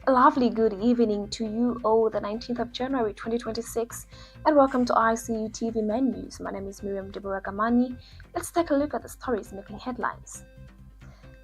A lovely good evening to you all, the 19th of January 2026, and welcome to ICU TV Menus. My name is Miriam Deborah Gamani. Let's take a look at the stories making headlines.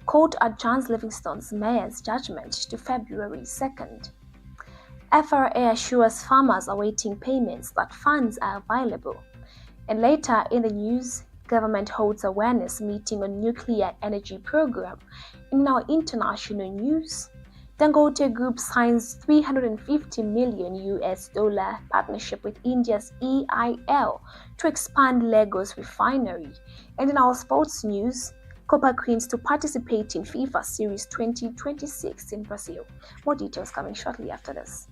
Court adjourns Livingstone's mayor's judgment to February 2nd. FRA assures farmers awaiting payments that funds are available. And later in the news, government holds awareness meeting on nuclear energy program. In our international news, Dangote Group signs $350 million partnership with India's EIL to expand Lagos Refinery. And in our sports news, Copa Queens to participate in FIFA Series 2026 in Brazil. More details coming shortly after this.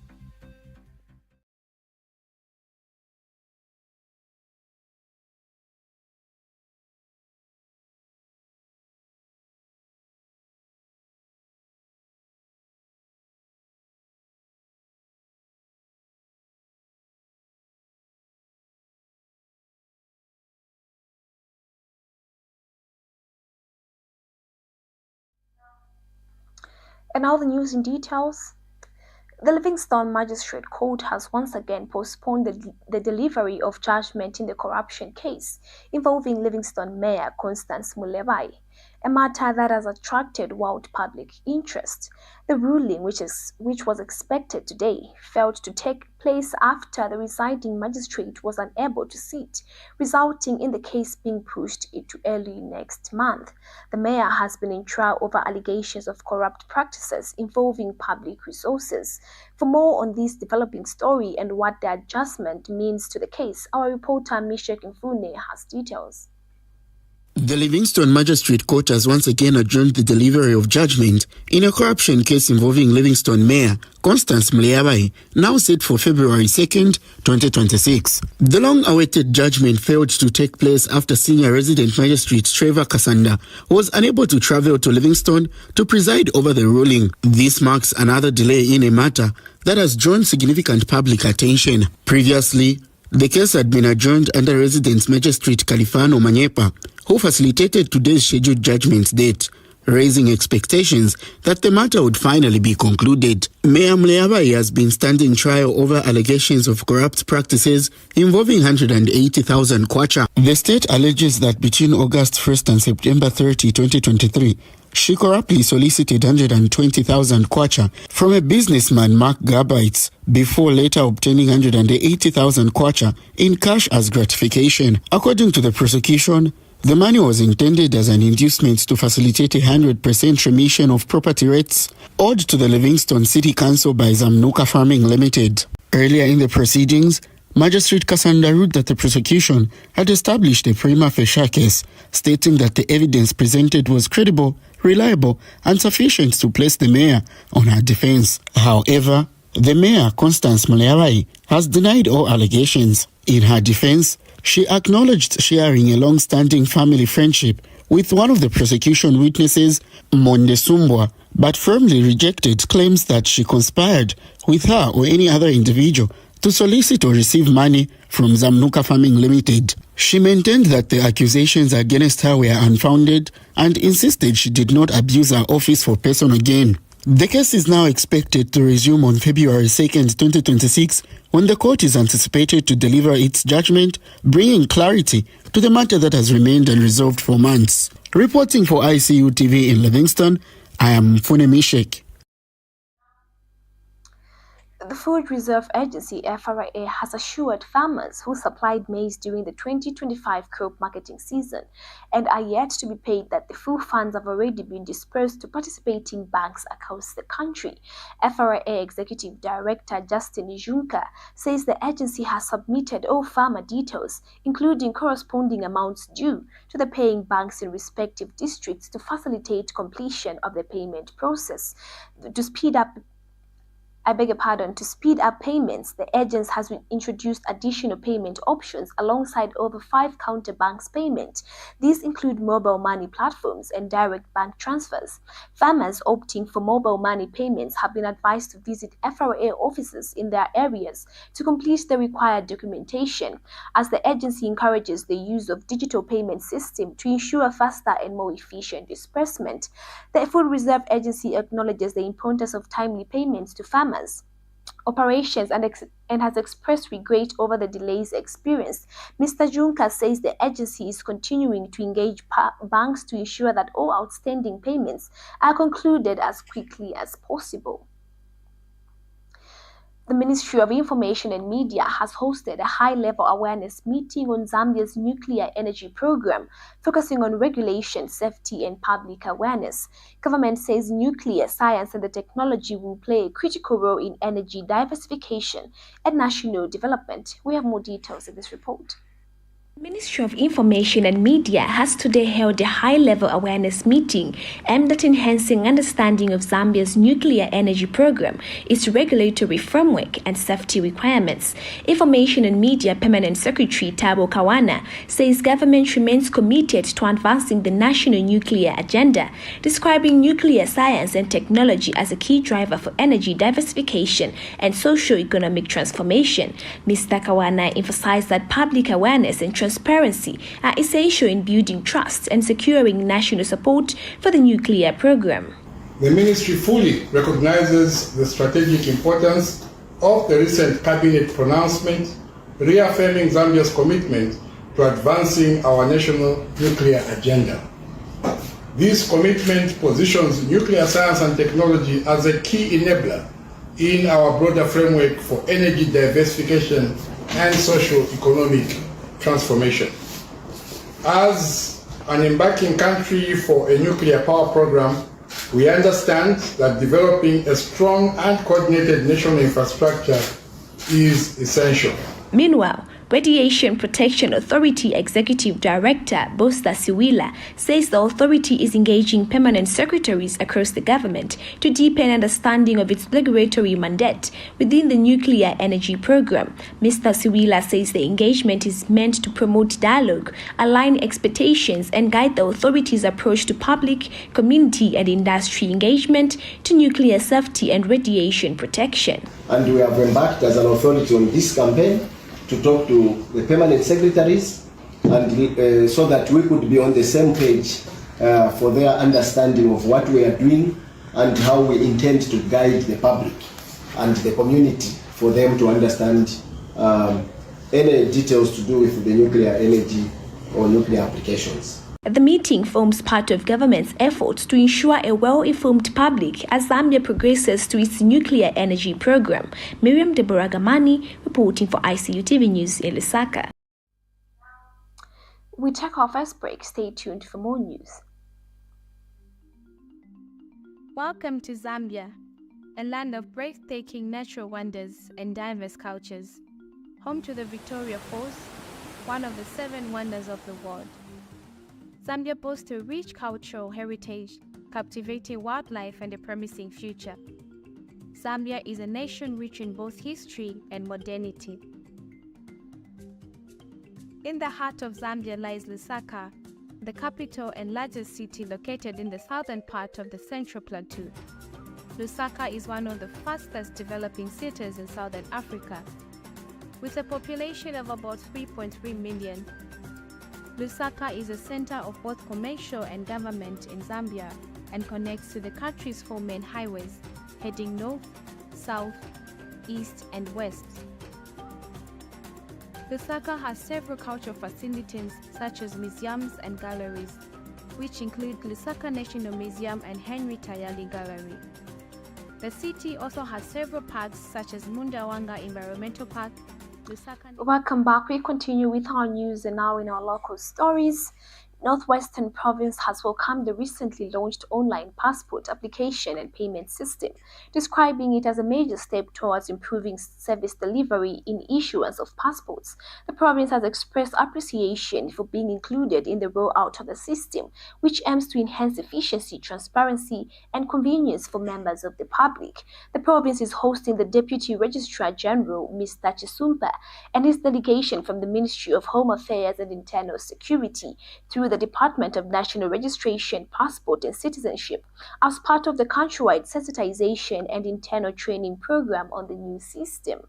And now the news in details. The Livingstone Magistrate Court has once again postponed the delivery of judgment in the corruption case involving Livingstone Mayor Constance Mulebai, a matter that has attracted wide public interest. The ruling, which was expected today, failed to take place after the residing magistrate was unable to sit, resulting in the case being pushed into early next month. The mayor has been in trial over allegations of corrupt practices involving public resources. For more on this developing story and what the adjustment means to the case, our reporter Mishek Mfune has details. The Livingstone Magistrate Court has once again adjourned the delivery of judgment in a corruption case involving Livingstone Mayor Constance Mulebai, now set for February 2nd, 2026. The long-awaited judgment failed to take place after Senior Resident Magistrate Trevor Kasanda was unable to travel to Livingstone to preside over the ruling. This marks another delay in a matter that has drawn significant public attention. Previously, the case had been adjourned under Resident Magistrate Califano Manyepa, who facilitated today's scheduled judgment date, raising expectations that the matter would finally be concluded. Mayor Mulebai has been standing trial over allegations of corrupt practices involving 180,000 kwacha. The state alleges that between August 1st and September 30, 2023, she corruptly solicited 120,000 kwacha from a businessman, Mark Gabites, before later obtaining 180,000 kwacha in cash as gratification. According to the prosecution, the money was intended as an inducement to facilitate a 100% remission of property rates owed to the Livingstone City Council by Zamnuka Farming Limited. Earlier in the proceedings, Magistrate Kasanda ruled that the prosecution had established a prima facie case, stating that the evidence presented was credible, reliable, and sufficient to place the mayor on her defense. However, the mayor, Constance Mulebai, has denied all allegations. In her defense, she acknowledged sharing a long-standing family friendship with one of the prosecution witnesses, Monde Sumbwa, but firmly rejected claims that she conspired with her or any other individual to solicit or receive money from Zamnuka Farming Limited. She maintained that the accusations against her were unfounded and insisted she did not abuse her office for personal gain. The case is now expected to resume on February 2nd, 2026, when the court is anticipated to deliver its judgment, bringing clarity to the matter that has remained unresolved for months. Reporting for ICU TV in Livingstone, I am Mfune Mishek. The Food Reserve Agency (FRA) has assured farmers who supplied maize during the 2025 crop marketing season and are yet to be paid that the full funds have already been dispersed to participating banks across the country. FRA Executive Director Justin Juncker says the agency has submitted all farmer details, including corresponding amounts due, to the paying banks in respective districts to facilitate completion of the payment process. To speed up To speed up payments, the Adjourns has introduced additional payment options alongside over 5 counterbanks payment. These include mobile money platforms and direct bank transfers. Farmers opting for mobile money payments have been advised to visit FRA offices in their areas to complete the required documentation, as the agency encourages the use of digital payment system to ensure faster and more efficient disbursement. The Food Reserve Agency acknowledges the importance of timely payments to farmers operations and has expressed regret over the delays experienced. Mr. Juncker says the agency is continuing to engage banks to ensure that all outstanding payments are concluded as quickly as possible. The Ministry of Information and Media has hosted a high-level awareness meeting on Zambia's nuclear energy program, focusing on regulation, safety, and public awareness. Government says nuclear science and the technology will play a critical role in energy diversification and national development. We have more details in this report. The Ministry of Information and Media has today held a high-level awareness meeting aimed at enhancing understanding of Zambia's nuclear energy program, its regulatory framework and safety requirements. Information and Media Permanent Secretary Tabo Kawana says government remains committed to advancing the national nuclear agenda, describing nuclear science and technology as a key driver for energy diversification and socio-economic transformation. Mr. Kawana emphasized that public awareness and transparency are essential in building trust and securing national support for the nuclear program. The ministry fully recognizes the strategic importance of the recent cabinet pronouncement, reaffirming Zambia's commitment to advancing our national nuclear agenda. This commitment positions nuclear science and technology as a key enabler in our broader framework for energy diversification and socio-economic transformation. As an embarking country for a nuclear power program, we understand that developing a strong and coordinated national infrastructure is essential. Meanwhile, Radiation Protection Authority Executive Director Bosta Siwila says the authority is engaging permanent secretaries across the government to deepen understanding of its regulatory mandate within the nuclear energy program. Mr. Siwila says the engagement is meant to promote dialogue, align expectations, and guide the authority's approach to public, community, and industry engagement to nuclear safety and radiation protection. And we have embarked as an authority on this campaign to talk to the permanent secretaries and so that we could be on the same page for their understanding of what we are doing and how we intend to guide the public and the community for them to understand any details to do with the nuclear energy or nuclear applications. The meeting forms part of government's efforts to ensure a well-informed public as Zambia progresses to its nuclear energy program. Miriam Deborah Gamani reporting for ICU TV News in Lusaka. We take our first break. Stay tuned for more news. Welcome to Zambia, a land of breathtaking natural wonders and diverse cultures. Home to the Victoria Falls, one of the 7 wonders of the world. Zambia boasts a rich cultural heritage, captivating wildlife, and a promising future. Zambia is a nation rich in both history and modernity. In the heart of Zambia lies Lusaka, the capital and largest city located in the southern part of the Central Plateau. Lusaka is one of the fastest developing cities in southern Africa. With a population of about 3.3 million, Lusaka is a center of both commercial and government in Zambia and connects to the country's 4 main highways, heading north, south, east, and west. Lusaka has several cultural facilities such as museums and galleries, which include Lusaka National Museum and Henry Tayali Gallery. The city also has several parks such as Mundawanga Environmental Park. Welcome back. We continue with our news and now in our local stories. Northwestern Province has welcomed the recently launched online passport application and payment system, describing it as a major step towards improving service delivery in issuance of passports. The province has expressed appreciation for being included in the rollout of the system, which aims to enhance efficiency, transparency, and convenience for members of the public. The province is hosting the Deputy Registrar General, Mr. Chisumpa, and his delegation from the Ministry of Home Affairs and Internal Security through the Department of National Registration, Passport and Citizenship as part of the countrywide sensitization and internal training program on the new system.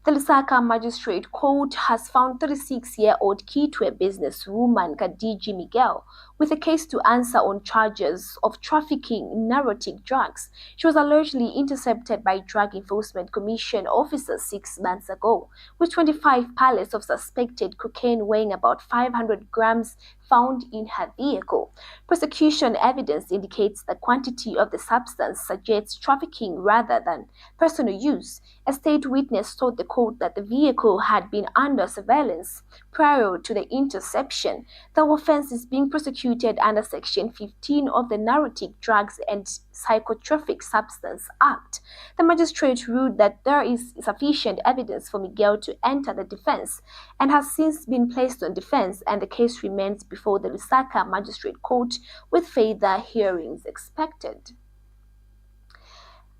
The Lusaka Magistrate Court has found 36-year-old Kitwe businesswoman Khadija Miguel with a case to answer on charges of trafficking narcotic drugs. She was allegedly intercepted by Drug Enforcement Commission officers 6 months ago, with 25 pallets of suspected cocaine weighing about 500 grams found in her vehicle. Prosecution evidence indicates the quantity of the substance suggests trafficking rather than personal use. A state witness told the court that the vehicle had been under surveillance prior to the interception. The offense is being prosecuted under Section 15 of the Narcotic Drugs and Psychotropic Substance Act. The magistrate ruled that there is sufficient evidence for Miguel to enter the defense and has since been placed on defense, and the case remains before the Lusaka Magistrate Court with further hearings expected.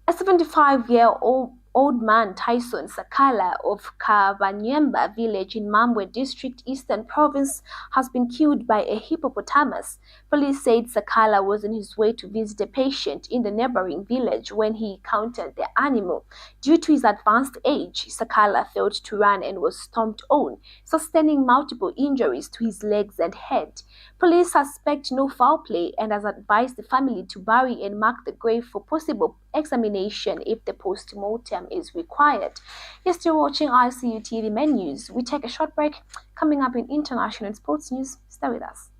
A 75-year-old man, Tyson Sakala of Kabanyemba village in Mambwe district, Eastern Province, has been killed by a hippopotamus. Police said Sakala was on his way to visit a patient in the neighboring village when he encountered the animal. Due to his advanced age, Sakala failed to run and was stomped on, sustaining multiple injuries to his legs and head. Police suspect no foul play and has advised the family to bury and mark the grave for possible examination if the post-mortem is required. You're still watching ICU TV Main News. We take a short break. Coming up in international and sports news, stay with us.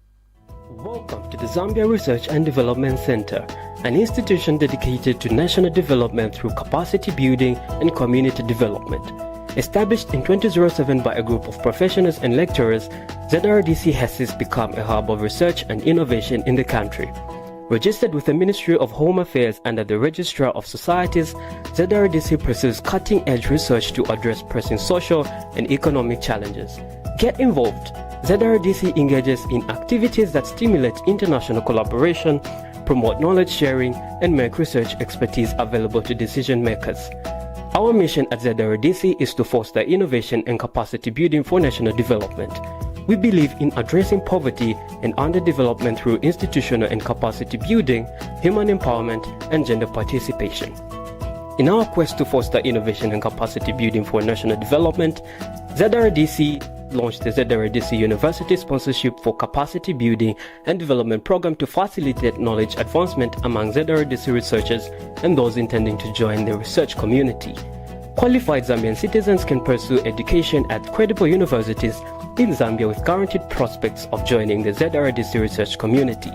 Welcome to the Zambia Research and Development Center, an institution dedicated to national development through capacity building and community development. Established in 2007 by a group of professionals and lecturers, ZRDC has since become a hub of research and innovation in the country. Registered with the Ministry of Home Affairs under the Registrar of Societies, ZRDC pursues cutting-edge research to address pressing social and economic challenges. Get involved. ZRDC engages in activities that stimulate international collaboration, promote knowledge sharing, and make research expertise available to decision makers. Our mission at ZRDC is to foster innovation and capacity building for national development. We believe in addressing poverty and underdevelopment through institutional and capacity building, human empowerment, and gender participation. In our quest to foster innovation and capacity building for national development, ZRDC launched the ZRDC University Sponsorship for Capacity Building and Development Program to facilitate knowledge advancement among ZRDC researchers and those intending to join the research community. Qualified Zambian citizens can pursue education at credible universities in Zambia with guaranteed prospects of joining the ZRDC research community.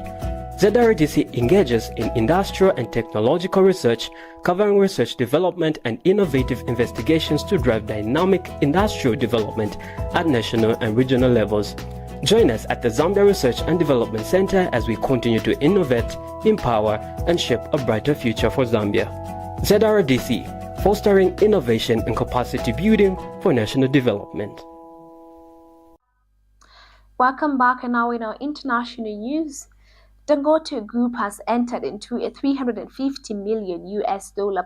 ZRDC engages in industrial and technological research, covering research development and innovative investigations to drive dynamic industrial development at national and regional levels. Join us at the Zambia Research and Development Center as we continue to innovate, empower, and shape a brighter future for Zambia. ZRDC, fostering innovation and capacity building for national development. Welcome back, and now in our international news. Dangote Group has entered into a $350 million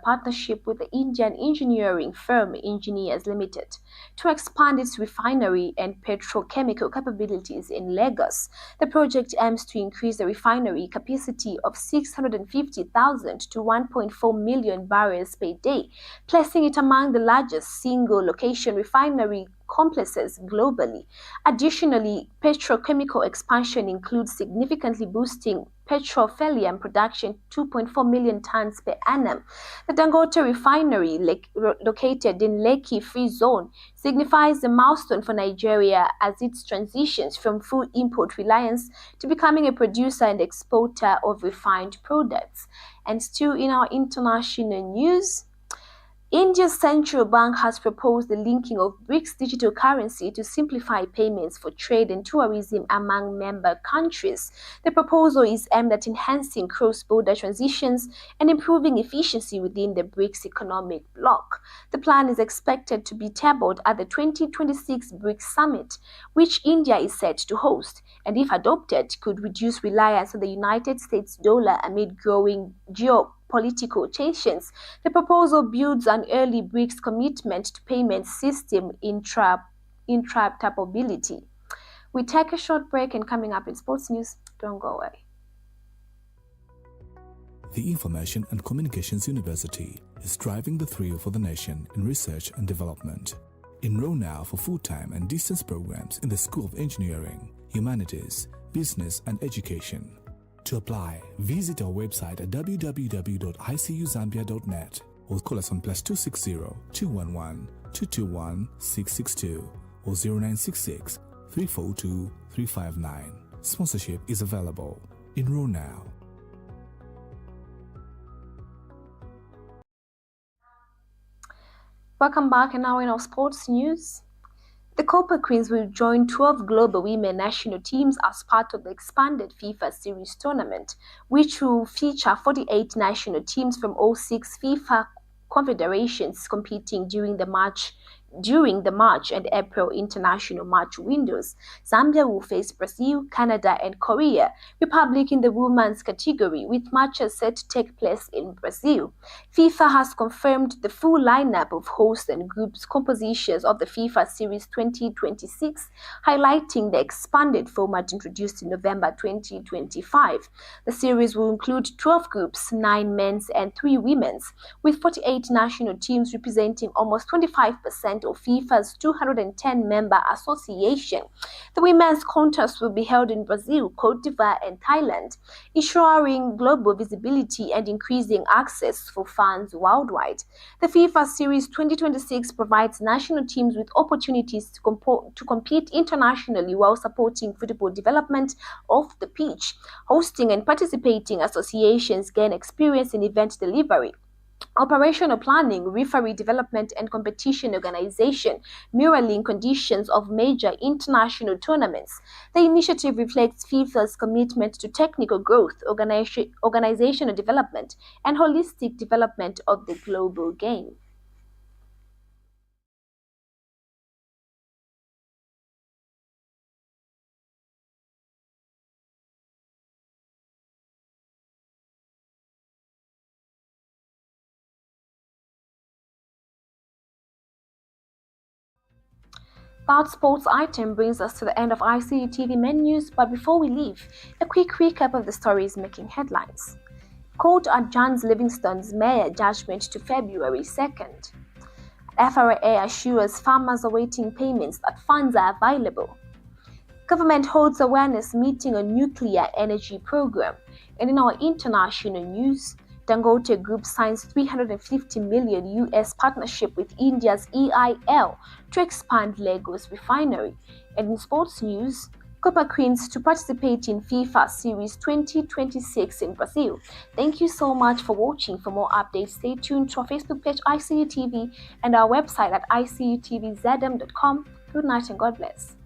partnership with the Indian engineering firm Engineers Limited to expand its refinery and petrochemical capabilities in Lagos. The project aims to increase the refinery capacity of 650,000 to 1.4 million barrels per day, placing it among the largest single-location refinery complexes globally. Additionally, petrochemical expansion includes significantly boosting petroleum production 2.4 million tons per annum. The Dangote Refinery, located in Lekki Free Zone, signifies a milestone for Nigeria as it transitions from full import reliance to becoming a producer and exporter of refined products. And still in our international news, India's central bank has proposed the linking of BRICS digital currency to simplify payments for trade and tourism among member countries. The proposal is aimed at enhancing cross-border transitions and improving efficiency within the BRICS economic bloc. The plan is expected to be tabled at the 2026 BRICS Summit, which India is set to host, and if adopted, could reduce reliance on the United States dollar amid growing geopolitical tensions. The proposal builds on early BRICS commitment to payment system interoperability. We take a short break, and coming up in sports news, don't go away. The Information and Communications University is driving the thrill for the nation in research and development. Enroll now for full-time and distance programs in the School of Engineering, Humanities, Business and Education. To apply, visit our website at www.icuzambia.net or call us on +260 211 221 662 or 0966 342 359. Sponsorship is available. Enroll now. Welcome back, and now in our sports news. The Copper Queens will join 12 global women national teams as part of the expanded FIFA Series tournament, which will feature 48 national teams from all 6 FIFA confederations competing during the March and April international match windows. Zambia will face Brazil, Canada, and Korea Republic in the women's category, with matches set to take place in Brazil. FIFA has confirmed the full lineup of host and groups compositions of the FIFA Series 2026, highlighting the expanded format introduced in November 2025. The series will include 12 groups, 9 men's and 3 women's, with 48 national teams representing almost 25% of FIFA's 210-member association. The women's contest will be held in Brazil, Cote d'Ivoire, and Thailand, ensuring global visibility and increasing access for fans worldwide. The FIFA Series 2026 provides national teams with opportunities to compete internationally while supporting football development off the pitch. Hosting and participating associations gain experience in event delivery, operational planning, referee development, and competition organization, mirroring conditions of major international tournaments. The initiative reflects FIFA's commitment to technical growth, organizational development, and holistic development of the global game. That sports item brings us to the end of ICU TV menus, but before we leave, a quick recap of the stories making headlines. Court adjourns Livingstone's mayor judgment to February 2nd. FRA assures farmers awaiting payments that funds are available. Government holds awareness meeting on nuclear energy program. And in our international news, Dangote Group signs $350 million US partnership with India's EIL to expand Lagos Refinery. And in sports news, Copper Queens to participate in FIFA Series 2026 in Brazil. Thank you so much for watching. For more updates, stay tuned to our Facebook page ICU TV and our website at icutvzm.com. Good night and God bless.